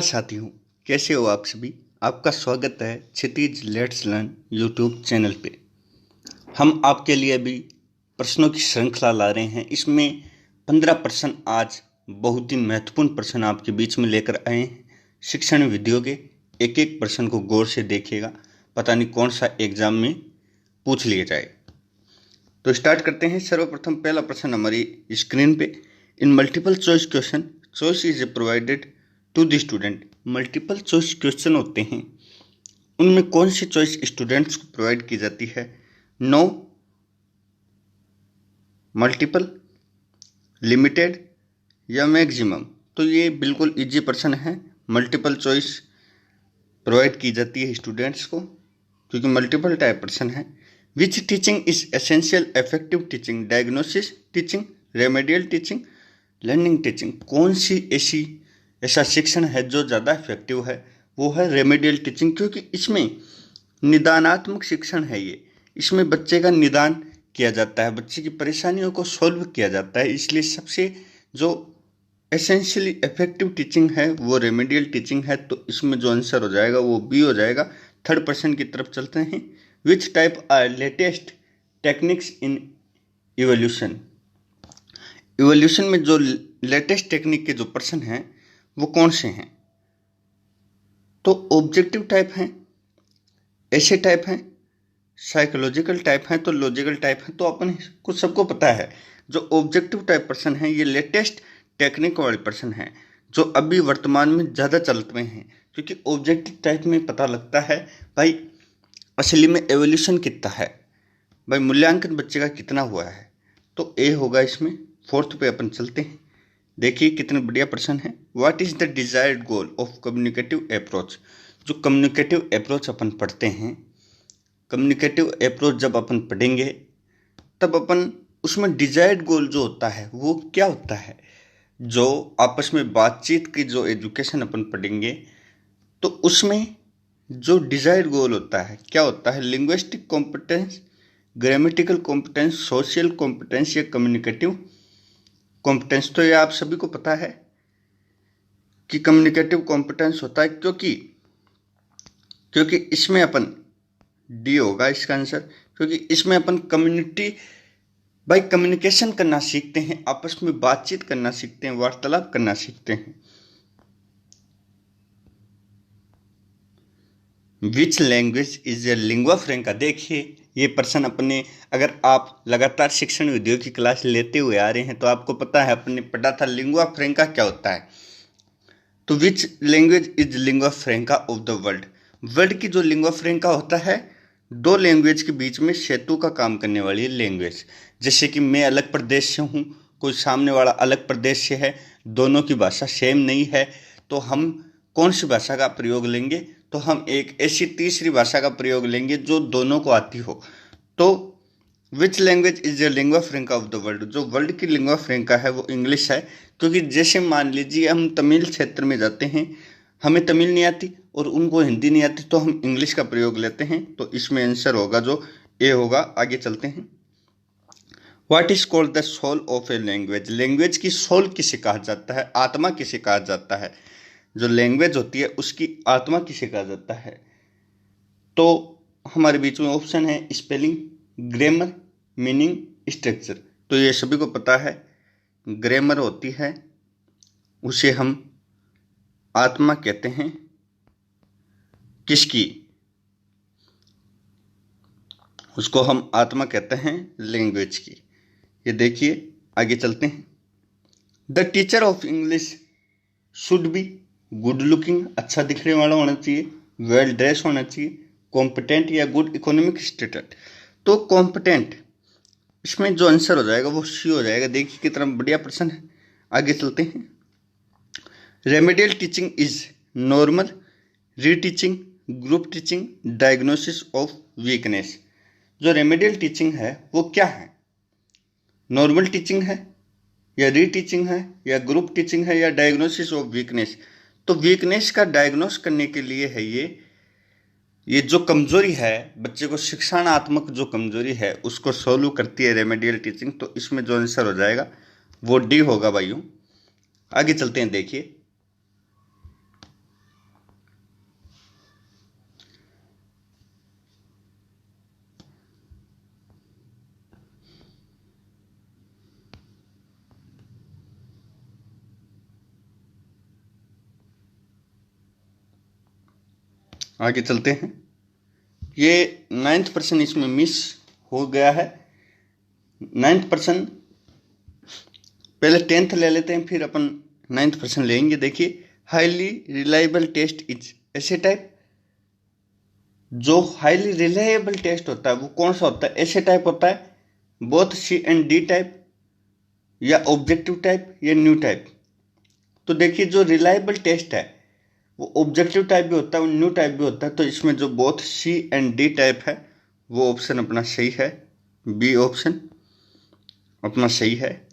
साथियों, कैसे हो आप सभी। आपका स्वागत है क्षितिज लेट्स लर्न यूट्यूब चैनल पे। हम आपके लिए अभी प्रश्नों की श्रृंखला ला रहे हैं। इसमें 15 प्रश्न आज बहुत ही महत्वपूर्ण प्रश्न आपके बीच में लेकर आए हैं। शिक्षण विधियों के एक एक प्रश्न को गौर से देखिएगा, पता नहीं कौन सा एग्जाम में पूछ लिया जाए। तो स्टार्ट करते हैं। सर्वप्रथम पहला प्रश्न हमारी स्क्रीन पे। In multiple choice question, choice is provided to the student. Multiple choice question होते हैं, उनमें कौन सी चॉइस स्टूडेंट्स को प्रोवाइड की जाती है? नो, मल्टीपल, लिमिटेड या मैक्सिमम। तो ये बिल्कुल इजी प्रश्न है। मल्टीपल चॉइस प्रोवाइड की जाती है स्टूडेंट्स को, क्योंकि मल्टीपल टाइप प्रश्न है। Which teaching is essential effective teaching? Diagnosis teaching, remedial teaching, learning teaching. कौन सी ऐसा शिक्षण है जो ज़्यादा इफेक्टिव है? वो है रेमेडियल टीचिंग, क्योंकि इसमें निदानात्मक शिक्षण है। ये इसमें बच्चे का निदान किया जाता है, बच्चे की परेशानियों को सॉल्व किया जाता है। इसलिए सबसे जो एसेंशियली इफेक्टिव टीचिंग है वो रेमेडियल टीचिंग है। तो इसमें जो आंसर हो जाएगा वो बी हो जाएगा। थर्ड पर्सन की तरफ चलते हैं। Which type are latest techniques in evolution? Evolution में जो लेटेस्ट टेक्निक के जो प्रश्न हैं वो कौन से हैं? तो ऑब्जेक्टिव टाइप हैं, ऐसे टाइप हैं, साइकोलॉजिकल टाइप हैं, तो लॉजिकल टाइप हैं। तो अपन को सबको पता है जो ऑब्जेक्टिव टाइप प्रश्न है ये लेटेस्ट टेक्निक वाले प्रश्न हैं, जो अभी वर्तमान में ज़्यादा चलते में हैं। क्योंकि ऑब्जेक्टिव टाइप में पता लगता है भाई असली में एवोल्यूशन कितना है, भाई मूल्यांकन बच्चे का कितना हुआ है। तो ए होगा इसमें। फोर्थ पे अपन चलते हैं। देखिए कितने बढ़िया प्रश्न है। What is the desired goal of communicative approach? जो कम्युनिकेटिव अप्रोच अपन पढ़ते हैं, कम्युनिकेटिव अप्रोच जब अपन पढ़ेंगे तब अपन उसमें डिजायर्ड गोल जो होता है वो क्या होता है? जो आपस में बातचीत की जो एजुकेशन अपन पढ़ेंगे तो उसमें जो डिजायर्ड गोल होता है क्या होता है? Linguistic competence, grammatical competence, social competence या कम्युनिकेटिव कॉम्पिटेंस। तो ये आप सभी को पता है कि कम्युनिकेटिव कॉम्पिटेंस होता है, क्योंकि इसमें अपन डी होगा इसका आंसर। क्योंकि इसमें अपन कम्युनिकेशन करना सीखते हैं, आपस में बातचीत करना सीखते हैं, वार्तालाप करना सीखते हैं। Which language is a lingua franca? देखिए ये प्रश्न अपने, अगर आप लगातार शिक्षण विधियों की क्लास लेते हुए आ रहे हैं तो आपको पता है, अपने पढ़ा था लिंग्वा फ्रैंका क्या होता है। तो विच language is lingua फ्रैंका of the world? World की जो लिंग्वा फ्रैंका होता है, दो लैंग्वेज के बीच में सेतु का काम करने वाली लैंग्वेज। जैसे कि मैं अलग प्रदेश से हूँ, कोई सामने वाला अलग प्रदेश से है, दोनों की भाषा सेम नहीं है, तो हम कौन सी भाषा का प्रयोग लेंगे? तो हम एक ऐसी तीसरी भाषा का प्रयोग लेंगे जो दोनों को आती हो। तो विच language is the lingua फ्रैंका of the world? जो वर्ल्ड की लिंग्वा फ्रैंका है वो इंग्लिश है। क्योंकि जैसे मान लीजिए हम तमिल क्षेत्र में जाते हैं, हमें तमिल नहीं आती और उनको हिंदी नहीं आती, तो हम इंग्लिश का प्रयोग लेते हैं। तो इसमें आंसर होगा जो ए होगा। आगे चलते हैं। What is called the soul of a language? Language की सोल किसे कहा जाता है, आत्मा किसे कहा जाता है? जो लैंग्वेज होती है उसकी आत्मा किसे कहा जाता है? तो हमारे बीच में ऑप्शन है स्पेलिंग, ग्रामर, मीनिंग, स्ट्रक्चर। तो ये सभी को पता है, ग्रामर होती है उसे हम आत्मा कहते हैं। किसकी? उसको हम आत्मा कहते हैं लैंग्वेज की। ये देखिए आगे चलते हैं। The teacher of English should be good looking, अच्छा दिखने वाला होना चाहिए, वेल ड्रेस होना चाहिए, कॉम्पिटेंट या गुड इकोनॉमिक स्टेटस। तो कॉम्पिटेंट, इसमें जो आंसर हो जाएगा वो सी हो जाएगा। देखिए कितना बढ़िया प्रश्न है। आगे चलते हैं। Remedial teaching is normal, reteaching, group teaching, diagnosis of weakness. जो रेमेडियल टीचिंग है वो क्या है? नॉर्मल टीचिंग है या रीटीचिंग है या ग्रुप टीचिंग है या डायग्नोसिस ऑफ वीकनेस? तो वीकनेस का डायग्नोस करने के लिए है ये जो कमजोरी है, बच्चे को शिक्षणात्मक जो कमजोरी है उसको सोल्व करती है रेमेडियल टीचिंग। तो इसमें जो आंसर हो जाएगा वो डी होगा भाइयों। आगे चलते हैं। देखिए आगे चलते हैं। ये 9th प्रश्न इसमें मिस हो गया है। 9th प्रश्न पहले 10th ले लेते हैं, फिर अपन 9th प्रश्न लेंगे। देखिए, हाईली रिलायबल टेस्ट इज ऐसे टाइप। जो हाईली रिलायबल टेस्ट होता है वो कौन सा होता है? ऐसे टाइप होता है, both C and D type, या ऑब्जेक्टिव टाइप, या न्यू टाइप। तो देखिए, जो रिलायबल टेस्ट है वो ऑब्जेक्टिव टाइप भी होता है और न्यू टाइप भी होता है। तो इसमें जो both C and D type है वो ऑप्शन अपना सही है, बी ऑप्शन अपना सही है।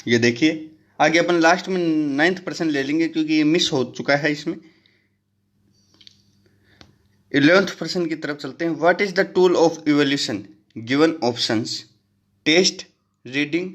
ये देखिए, आगे अपन लास्ट में 9th प्रश्न ले लेंगे क्योंकि ये मिस हो चुका है इसमें। 11th प्रश्न की तरफ चलते हैं। What is the tool of evolution given options? Test, reading,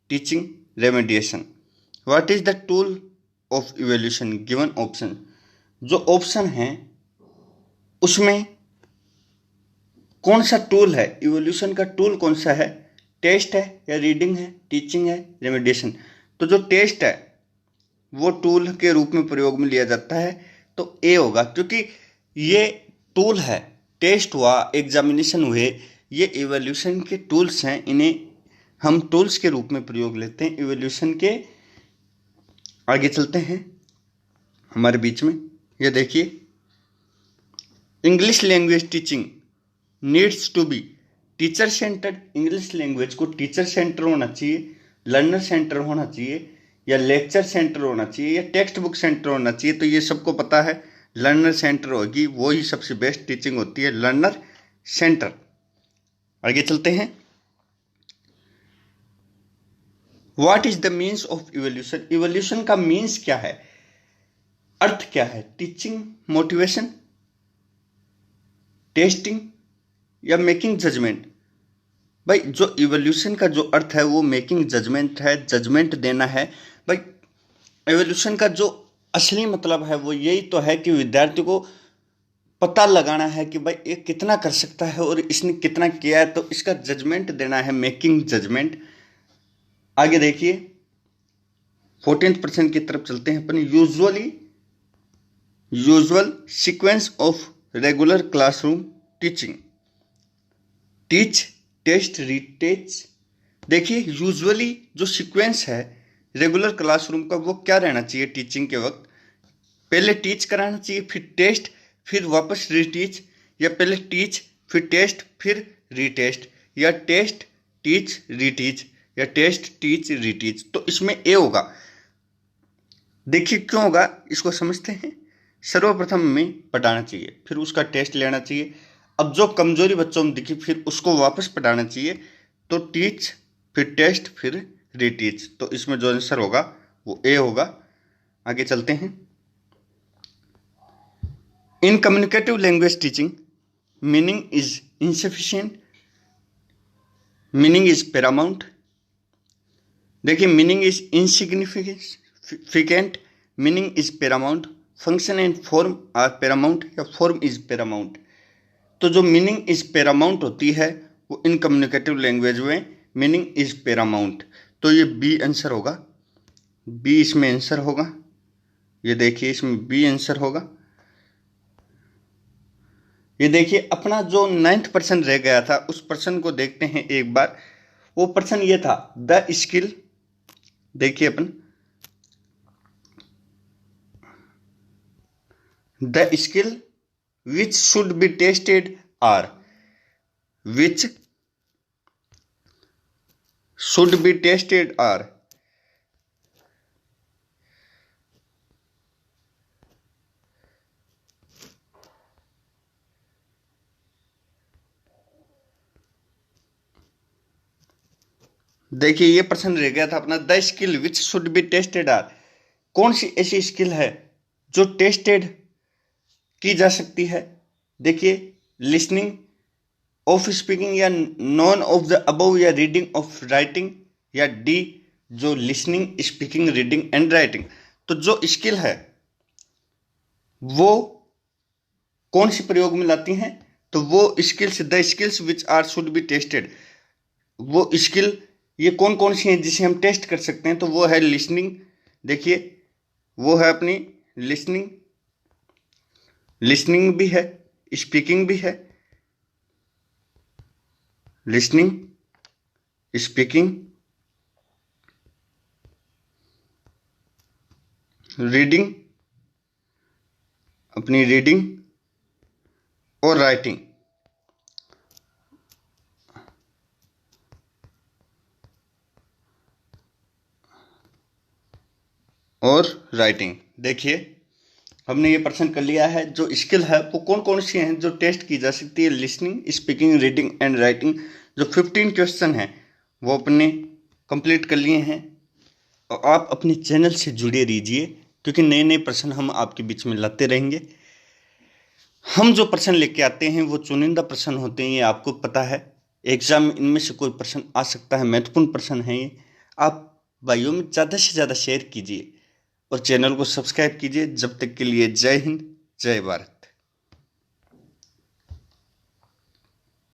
teaching, remediation. What is the tool of evolution given option? जो ऑप्शन है उसमें कौन सा टूल है? इवोल्यूशन का टूल कौन सा है? टेस्ट है, या रीडिंग है, टीचिंग है, रेमेडिएशन? तो जो टेस्ट है वो टूल के रूप में प्रयोग में लिया जाता है, तो ए होगा, क्योंकि ये टूल है। टेस्ट हुआ, एग्जामिनेशन हुए, ये इवोल्यूशन के टूल्स हैं। इन्हें हम टूल्स के रूप में प्रयोग लेते हैं इवोल्यूशन के। आगे चलते हैं हमारे बीच में। ये देखिए, English language teaching needs to be teacher centred. English language को टीचर सेंटर होना चाहिए, लर्नर सेंटर होना चाहिए, या लेक्चर सेंटर होना चाहिए, या टेक्स्ट बुक सेंटर होना चाहिए। तो ये सबको पता है, लर्नर सेंटर होगी, वो ही सबसे बेस्ट टीचिंग होती है, लर्नर सेंटर। आगे चलते हैं। What is the means of evolution? Evolution का मीन्स क्या है, अर्थ क्या है? टीचिंग, मोटिवेशन, टेस्टिंग, या मेकिंग जजमेंट? भाई, जो इवोल्यूशन का जो अर्थ है वो मेकिंग जजमेंट है, जजमेंट देना है। भाई, इवोल्यूशन का जो असली मतलब है वो यही तो है कि विद्यार्थी को पता लगाना है कि भाई ये कितना कर सकता है और इसने कितना किया है, तो इसका जजमेंट देना है, मेकिंग जजमेंट। आगे देखिए, 14th प्रश्न की तरफ चलते हैं अपन। Usual sequence of regular classroom teaching. Teach, test, reteach. देखिए, यूजुअली जो सीक्वेंस है रेगुलर क्लासरूम का वो क्या रहना चाहिए टीचिंग के वक्त? पहले टीच कराना चाहिए, फिर टेस्ट, फिर वापस रीटीच, या पहले टीच फिर टेस्ट फिर रीटेस्ट, या टेस्ट टीच रीटीच, या टेस्ट टीच रीटीच? तो इसमें ए होगा। देखिए क्यों होगा, इसको समझते हैं। सर्वप्रथम में पढ़ाना चाहिए, फिर उसका टेस्ट लेना चाहिए। अब जो कमजोरी बच्चों में दिखी फिर उसको वापस पढ़ाना चाहिए। तो टीच, फिर टेस्ट, फिर रीटीच। तो इसमें जो आंसर होगा वो ए होगा। आगे चलते हैं। In communicative language teaching meaning is insufficient, meaning is paramount. देखिए, meaning is insignificant, meaning is paramount, function and form are paramount, या फॉर्म इज पैरामाउंट? तो जो मीनिंग इज पैरामाउंट होती है वो इन कम्युनिकेटिव लैंग्वेज में मीनिंग इज पैरामाउंट। तो ये बी आंसर होगा, बी इसमें आंसर होगा। ये देखिए, इसमें बी आंसर होगा। ये देखिए, अपना जो 9th प्रश्न रह गया था उस प्रश्न को देखते हैं एक बार। वो प्रश्न ये था, द स्किल। देखिए अपन, the skill which should be tested are, which should be tested are? देखिए, ये प्रश्न रह गया था अपना, the skill which should be tested are. कौन सी ऐसी स्किल है जो टेस्टेड की जा सकती है? देखिए, लिसनिंग, ऑफ स्पीकिंग, या नॉन ऑफ द अबव, या रीडिंग ऑफ राइटिंग, या डी जो listening, speaking, reading and writing. तो जो स्किल है वो कौन सी प्रयोग में लाती हैं? तो वो skills, the skills which are should be tested, वो स्किल ये कौन कौन सी हैं जिसे हम टेस्ट कर सकते हैं? तो वो है लिसनिंग। देखिए, वो है अपनी लिसनिंग, लिसनिंग भी है, स्पीकिंग भी है। लिसनिंग, स्पीकिंग, रीडिंग, अपनी रीडिंग और राइटिंग। देखिए हमने ये प्रश्न कर लिया है। जो स्किल है वो कौन कौन सी हैं जो टेस्ट की जा सकती है? Listening, speaking, reading and writing. जो 15 क्वेश्चन हैं वो अपने कंप्लीट कर लिए हैं। और आप अपने चैनल से जुड़े रहिए, क्योंकि नए नए प्रश्न हम आपके बीच में लाते रहेंगे। हम जो प्रश्न लेके आते हैं वो चुनिंदा प्रश्न होते हैं, ये आपको पता है। एग्जाम में इनमें से कोई प्रश्न आ सकता है, महत्वपूर्ण प्रश्न है ये। आप भाइयों में ज़्यादा से ज़्यादा शेयर कीजिए और चैनल को सब्सक्राइब कीजिए। जब तक के लिए जय हिंद, जय भारत।